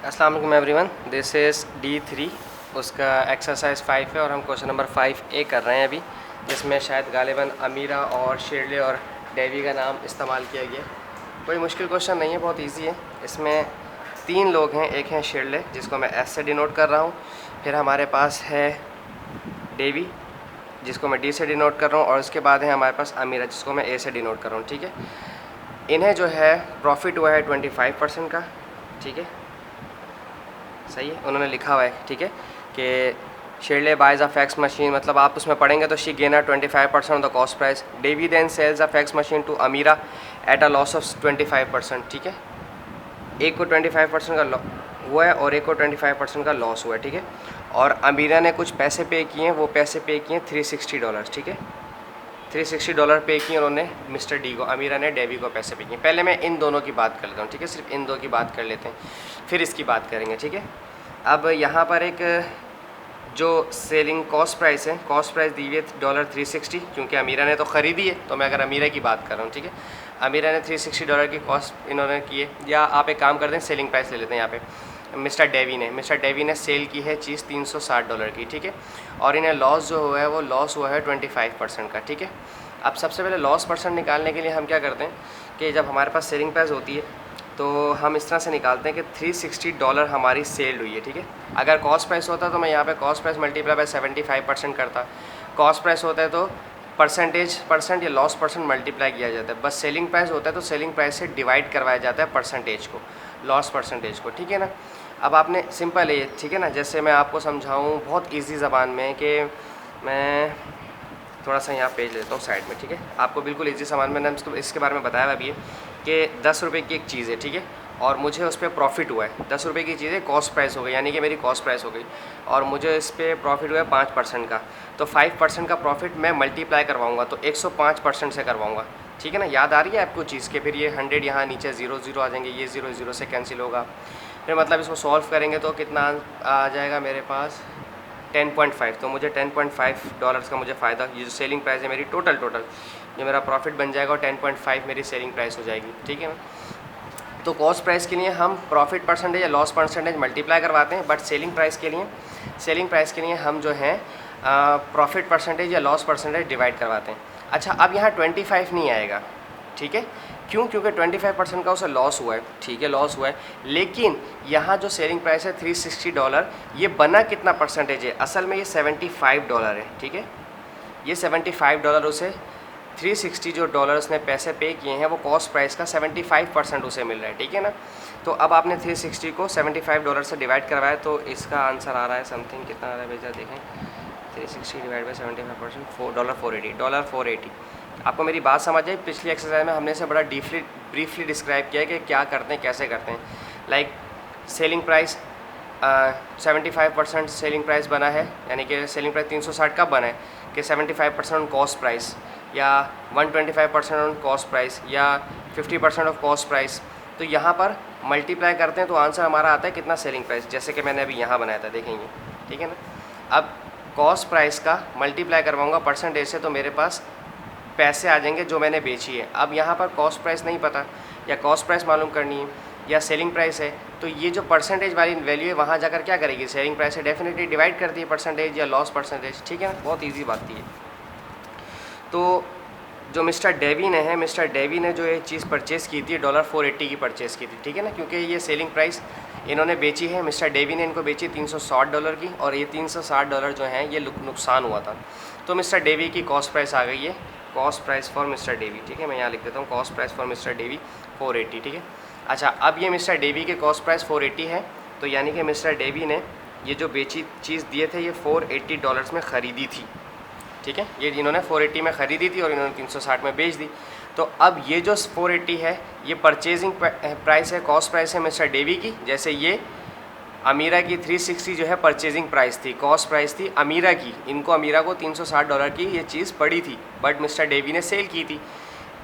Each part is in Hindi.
अस्सलाम वालेकुम एवरीवन, दिस इज़ D3। उसका एक्सरसाइज 5 है और हम क्वेश्चन नंबर 5A कर रहे हैं अभी, जिसमें शायद गालिबन अमीरा और शेरले और डेवी का नाम इस्तेमाल किया गया। कोई मुश्किल क्वेश्चन नहीं है, बहुत इजी है। इसमें 3 लोग हैं, एक हैं शेरले जिसको मैं S से डिनोट कर रहा हूँ, फिर हमारे पास है डेवी जिसको मैं D से डिनोट कर रहा हूँ, और उसके बाद है हमारे पास अमीरा जिसको मैं A से डिनोट कर रहा हूँ। ठीक है, इन्हें जो है प्रॉफिट हुआ है 25% का। ठीक है, सही है, उन्होंने लिखा हुआ है। ठीक है, कि Shirley buys a fax machine, मतलब आप उसमें पढ़ेंगे तो she gain 25% of the cost price. Davy then sells a fax machine to Amira at a loss of 25%। ठीक है, एक को 25% का हुआ है और एक को 25% का लॉस हुआ है। ठीक है, और अमीरा ने कुछ पैसे पे किए हैं, वो पैसे पे किए हैं $360। ठीक है, $360 पे किए उन्होंने मिस्टर डी को, अमीरा ने डेवी को पैसे पे किए। पहले मैं इन दोनों की बात कर लेता हूँ। ठीक है, सिर्फ इन दो की बात कर लेते हैं, फिर इसकी बात करेंगे। ठीक है, अब यहाँ पर एक जो सेलिंग कॉस्ट प्राइस है, कॉस्ट प्राइस दी हुई है $360, क्योंकि अमीरा ने तो ख़रीदी है, तो मैं अगर अमीरा की बात कर रहा हूँ। ठीक है, अमीरा ने $360 की कॉस्ट इन्होंने की है। या आप एक काम करते हैं, सेलिंग प्राइस ले लेते हैं। यहाँ पे मिस्टर डेवी ने सेल की है चीज़ $360 की। ठीक है, और इन्हें लॉस जो हुआ है वो लॉस हुआ है 25% का। ठीक है, अब सबसे पहले लॉस परसेंट निकालने के लिए हम क्या करते हैं कि जब हमारे पास सेलिंग प्राइस होती है तो हम इस तरह से निकालते हैं कि $360 हमारी सेल हुई है। ठीक है, अगर कॉस्ट प्राइस होता तो मैं यहाँ पे कॉस्ट प्राइस मल्टीप्लाई बाय 75% करता। कॉस्ट प्राइस होता है तो परसेंट या लॉस परसेंट मल्टीप्लाई किया जाता है। बस सेलिंग प्राइस होता है तो सेलिंग प्राइस से डिवाइड करवाया जाता है परसेंटेज को, लॉस परसेंटेज को। ठीक है ना, अब आपने सिंपल है, ठीक है ना, जैसे मैं आपको समझाऊँ बहुत ईजी ज़बान में, कि मैं थोड़ा सा यहाँ पेज लेता हूँ साइड में। ठीक है, आपको बिल्कुल इजी सामान मैंने इसके बारे में बताया हुआ भी है कि 10 रुपये की एक चीज़ है। ठीक है, और मुझे उस पर प्रॉफिट हुआ है। 10 रुपये की चीज़ है, कॉस्ट प्राइस हो गई, यानी कि मेरी कॉस्ट प्राइस हो गई, और मुझे इस पर प्रॉफिट हुआ है 5% का। तो 5% का प्रॉफिट मैं मल्टीप्लाई करवाऊँगा तो 105% से करवाऊँगा। ठीक है ना, याद आ रही है आपको चीज़ के? फिर ये 100 यहाँ नीचे 0 आ जाएंगे, ये 0 से कैंसिल होगा। फिर मतलब इसको सॉल्व करेंगे तो कितना आ जाएगा मेरे पास 10.5। तो मुझे $10.5 का मुझे फ़ायदा, ये जो सेलिंग प्राइस है मेरी टोटल जो मेरा प्रॉफिट बन जाएगा, और 10.5 मेरी सेलिंग प्राइस हो जाएगी। ठीक है, तो कॉस्ट प्राइस के लिए हम प्रॉफिट परसेंटेज या लॉस परसेंटेज मल्टीप्लाई करवाते हैं, बट सेलिंग प्राइस के लिए हम जो है प्रॉफिट परसेंटेज या लॉस परसेंटेज डिवाइड करवाते हैं। अच्छा, अब यहाँ 25 नहीं आएगा। ठीक है, क्यों? क्योंकि 25% का उसे लॉस हुआ है। ठीक है, लॉस हुआ है, लेकिन यहाँ जो सेलिंग प्राइस है $360, ये बना कितना परसेंटेज है? असल में ये $75 है। ठीक है, ये $75 उसे 360 जो डॉलर्स ने पैसे पे किए हैं वो कॉस्ट प्राइस का 75% उसे मिल रहा है। ठीक है ना, तो अब आपने 360 को $75 से डिवाइड करवाया तो इसका आंसर आ रहा है समथिंग, कितना आ रहा है भेजा देखें, 360 डिवाइड बाई 75%, $480। आपको मेरी बात समझ आई? पिछली एक्सरसाइज में हमने इसे बड़ा ब्रीफली डिस्क्राइब किया है कि क्या करते हैं, कैसे करते हैं। Like selling price 75% selling price बना है, यानी कि सेलिंग प्राइस 360 कब बना है कि 75% ऑन कॉस्ट प्राइस, या 125% ऑन कॉस्ट प्राइस, या 50% ऑफ कॉस्ट प्राइस। तो यहाँ पर मल्टीप्लाई करते हैं तो आंसर हमारा आता है कितना, सेलिंग प्राइस, जैसे कि मैंने अभी यहाँ बनाया था, देखेंगे। ठीक है ना, अब कॉस्ट प्राइस का मल्टीप्लाई करवाऊँगा परसेंटेज से तो मेरे पास पैसे आ जाएंगे जो मैंने बेची है। अब यहाँ पर कॉस्ट प्राइस नहीं पता, या कॉस्ट प्राइस मालूम करनी है या सेलिंग प्राइस है, तो ये जो परसेंटेज वाली वैल्यू है वहाँ जाकर क्या करेगी, सेलिंग प्राइस से डेफिनेटली डिवाइड करती है परसेंटेज या लॉस परसेंटेज। ठीक है ना, बहुत ईजी बात थी ये। तो जो मिस्टर डेवी ने जो ये चीज़ परचेज़ की थी $480 की परचेज़ की थी। ठीक है ना, क्योंकि ये सेलिंग प्राइस इन्होंने बेची है, मिस्टर डेवी ने इनको बेची $360 की, और ये $360 जो हैं ये नुकसान हुआ था। तो मिस्टर डेवी की कॉस्ट प्राइस आ गई है, cost price for mister Davy. ठीक है, मैं यहाँ लिख देता हूँ cost price for mister Davy 480। ठीक है, अच्छा, अब ये मिस्टर डेवी के कॉस्ट प्राइस 480 है, तो यानी कि मिस्टर डेवी ने ये जो बेची चीज़ दिए थे ये $480 में ख़रीदी थी। ठीक है, ये इन्होंने 480 में ख़रीदी थी और इन्होंने 360 में बेच दी। तो अब ये जो 480 है ये परचेजिंग प्राइस है, कॉस्ट प्राइस है मिस्टर डेवी की। जैसे ये अमीरा की 360 जो है परचेजिंग प्राइस थी, कॉस्ट प्राइस थी अमीरा की, अमीरा को $360 की ये चीज़ पड़ी थी, बट मिस्टर डेवी ने सेल की थी।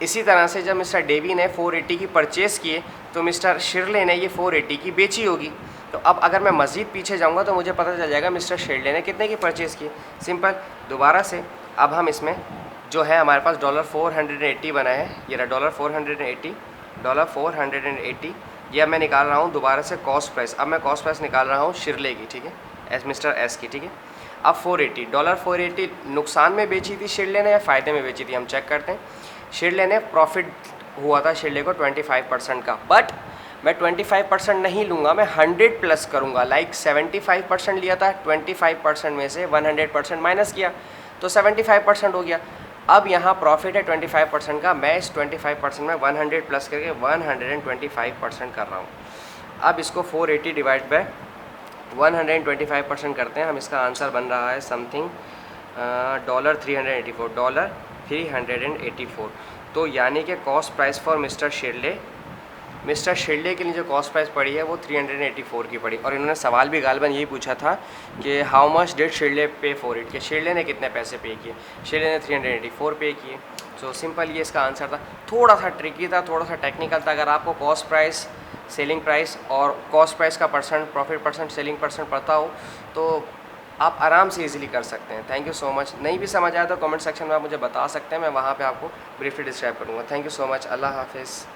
इसी तरह से जब मिस्टर डेवी ने 480 की परचेज़ किए तो मिस्टर शिरले ने ये 480 की बेची होगी। तो अब अगर मैं मज़ीद पीछे जाऊंगा तो मुझे पता चल जाएगा मिस्टर शिरले ने कितने की परचेज़ की। सिंपल, दोबारा से अब हम इसमें जो है हमारे पास $480 बना है, ये रहा $480 ये अब मैं निकाल रहा हूँ दोबारा से कॉस्ट प्राइस। अब मैं कॉस्ट प्राइस निकाल रहा हूँ शिरले की, ठीक है, एस मिस्टर एस की, ठीक है। अब 480 डॉलर 480 नुकसान में बेची थी शिरले ने या फ़ायदे में बेची थी, हम चेक करते हैं। शिरले ने प्रॉफिट हुआ था शिरले को 25% का, बट मैं 25% नहीं लूँगा, मैं 100 प्लस करूँगा। लाइक 75% लिया था, 25% में से 100% माइनस किया तो 75% हो गया। अब यहाँ प्रॉफिट है 25% का, मैं इस 25% में 100 प्लस करके 125% कर रहा हूँ। अब इसको 480 डिवाइड बाय 125% करते हैं हम, इसका आंसर बन रहा है समथिंग $384। तो यानी कि कॉस्ट प्राइस फॉर मिस्टर शिरले के लिए जो कॉस्ट प्राइस पड़ी है वो 384 की पड़ी। और इन्होंने सवाल भी गालिबन यही पूछा था कि हाउ मच डिड शिरले पे फॉर इट, कि शिरले ने कितने पैसे पे किए। शिरले ने 384 पे किए। सो सिंपल ये इसका आंसर था। थोड़ा सा ट्रिकी था, थोड़ा सा टेक्निकल था। अगर आपको कॉस्ट प्राइस, सेलिंग प्राइस और कॉस्ट प्राइस का percent, profit percent, selling percent पता हो तो आप आराम से इजीली कर सकते हैं। Thank you so much. नहीं भी समझ आया तो कमेंट सेक्शन में आप मुझे बता सकते हैं, मैं वहाँ पे आपको ब्रीफली डिस्क्राइब करूँगा। Thank you so much. अल्लाह हाफिज़।